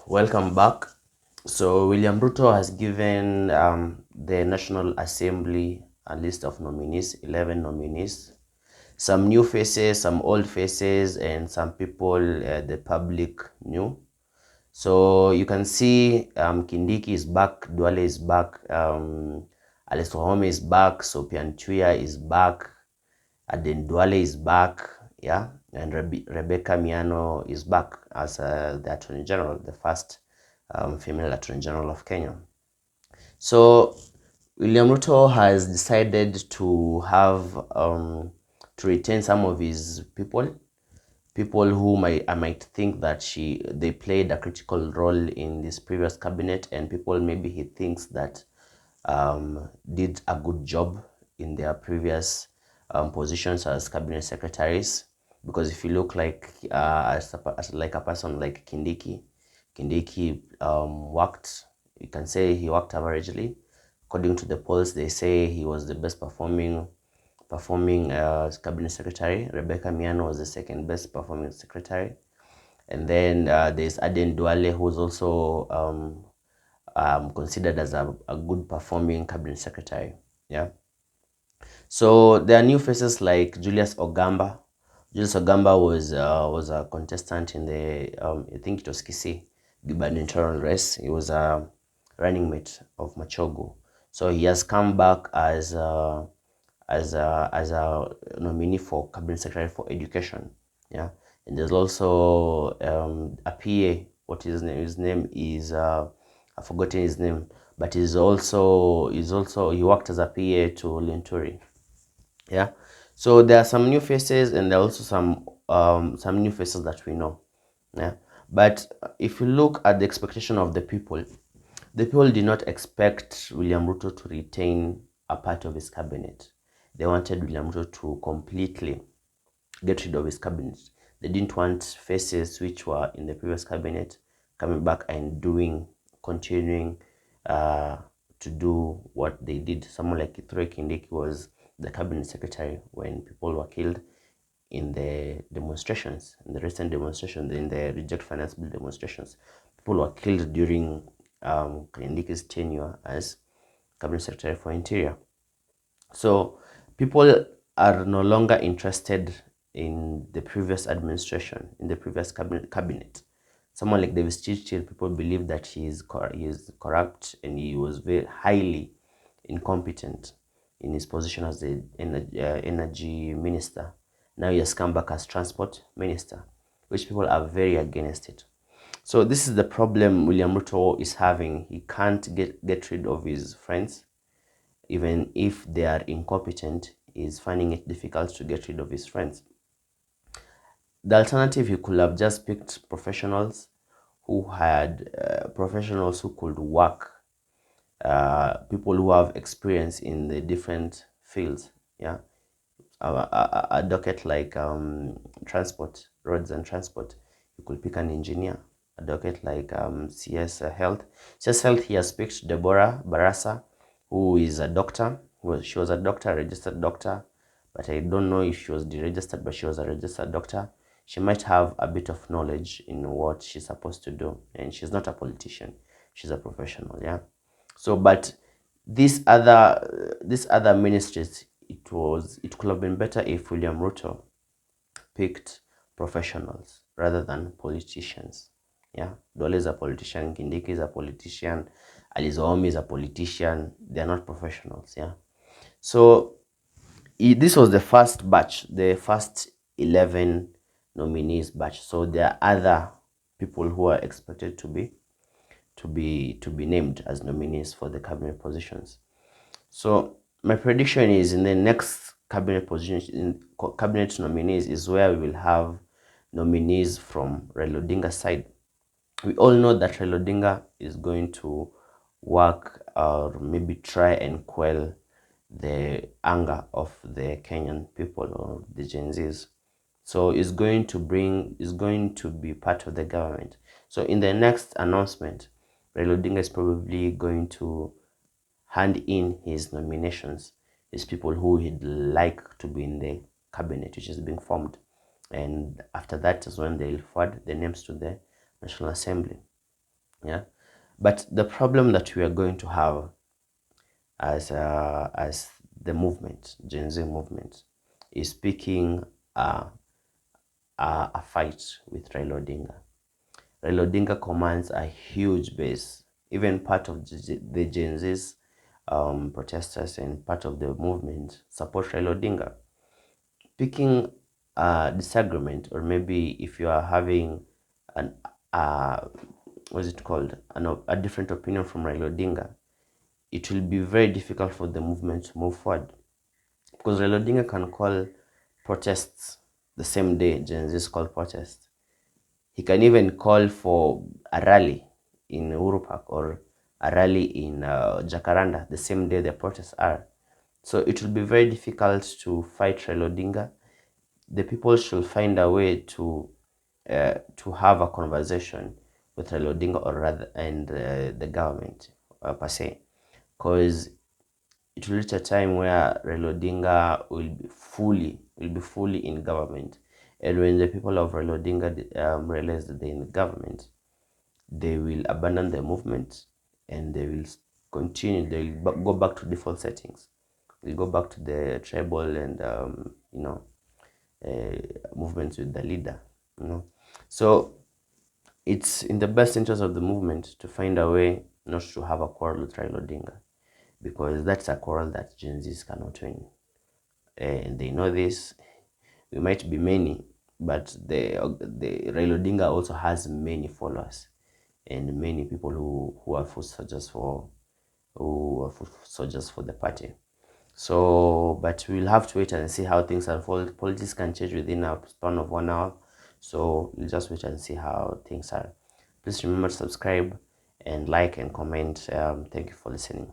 Welcome back. So William Ruto has given the National Assembly a list of nominees, 11 nominees. Some new faces, some old faces, and some people the public knew. So you can see Kindiki is back, Duale is back, Alice Wahome is back, Sopian Chuya is back, Aden Duale is back, yeah, and Rebecca Miano is back as the Attorney General, the first female Attorney General of Kenya. So William Ruto has decided to have to retain some of his people who I might think that they played a critical role in this previous cabinet, and people maybe he thinks that did a good job in their previous positions as cabinet secretaries. Because if you look like as like a person like Kindiki worked. You can say he worked averagely. According to the polls, they say he was the best performing cabinet secretary. Rebecca Miano was the second best performing secretary. And then there's Aden Duale, who's also considered as a good performing cabinet secretary. Yeah. So there are new faces like Julius Ogamba. Julius Ogamba was a contestant in the I think it was Kisii gubernatorial race. He was a running mate of Machogu. So he has come back as a nominee for cabinet secretary for education. Yeah. And there's also a PA. What is his name? His name is I've forgotten his name, but he worked as a PA to Linturi. Yeah. So there are some new faces, and there are also some new faces that we know. Yeah. But if you look at the expectation of the people did not expect William Ruto to retain a part of his cabinet. They wanted William Ruto to completely get rid of his cabinet. They didn't want faces which were in the previous cabinet coming back and continuing to do what they did. Someone like Kithure Kindiki was the cabinet secretary when people were killed in the demonstrations, in the recent demonstrations, in the reject finance bill demonstrations. People were killed during Kindiki's tenure as cabinet secretary for interior. So people are no longer interested in the previous administration, in the previous cabinet. Someone like Davis Chirchir, people believe that he is corrupt, and he was very highly incompetent in his position as the energy minister. Now he has come back as transport minister, which people are very against it. So this is the problem William Ruto is having. He can't get rid of his friends. Even if they are incompetent, he's finding it difficult to get rid of his friends. The alternative, he could have just picked professionals who could work, people who have experience in the different fields. Yeah. A docket like transport, roads and transport, you could pick an engineer. A docket like CS Health. CS Health, he has picked Deborah Barasa, who is a doctor. She was a doctor, a registered doctor, but I don't know if she was deregistered, but she was a registered doctor. She might have a bit of knowledge in what she's supposed to do, and she's not a politician. She's a professional, yeah. So, but these other ministries, it could have been better if William Ruto picked professionals rather than politicians. Yeah, Dole is a politician, Kindiki is a politician, Alice Wahome is a politician. They are not professionals. Yeah, so this was the first batch, the first 11 nominees batch. So there are other people who are expected to be named as nominees for the cabinet positions. So my prediction is in the next cabinet positions, in cabinet nominees, is where we will have nominees from Raila Odinga's side. We all know that Raila Odinga is going to work or maybe try and quell the anger of the Kenyan people or the Gen Zs. So is going to be part of the government. So in the next announcement, Raila Odinga is probably going to hand in his nominations, his people who he'd like to be in the cabinet, which is being formed. And after that is when they'll forward the names to the National Assembly. Yeah, but the problem that we are going to have as the movement, Gen Z movement, is picking uh, a fight with Raila Odinga. Raila Odinga commands a huge base. Even part of the Gen Z's protesters and part of the movement support Raila Odinga. Picking a disagreement, or maybe if you are having an what's it called, a different opinion from Raila Odinga, it will be very difficult for the movement to move forward, because Raila Odinga can call protests the same day Gen Z's call protests. He can even call for a rally in Uhuru Park or a rally in Jacaranda the same day the protests are. So it will be very difficult to fight Raila Odinga. The people should find a way to have a conversation with Raila Odinga, or rather, and the government per se, because it will reach a time where Raila Odinga will be fully in government, and when the people of Raila Odinga realize that they're in the government, they will abandon the movement and they will continue. They will go back to default settings. They'll go back to the tribal and movements with the leader. You know, so it's in the best interest of the movement to find a way not to have a quarrel with Raila Odinga, because that's a quarrel that Gen Zs cannot win. And they know this. We might be many, but the Raila Odinga also has many followers and many people who are foot soldiers for the party. So, but we'll have to wait and see how things unfold. Politics can change within a span of 1 hour, so we'll just wait and see how things are. Please remember to subscribe and like and comment. Thank you for listening.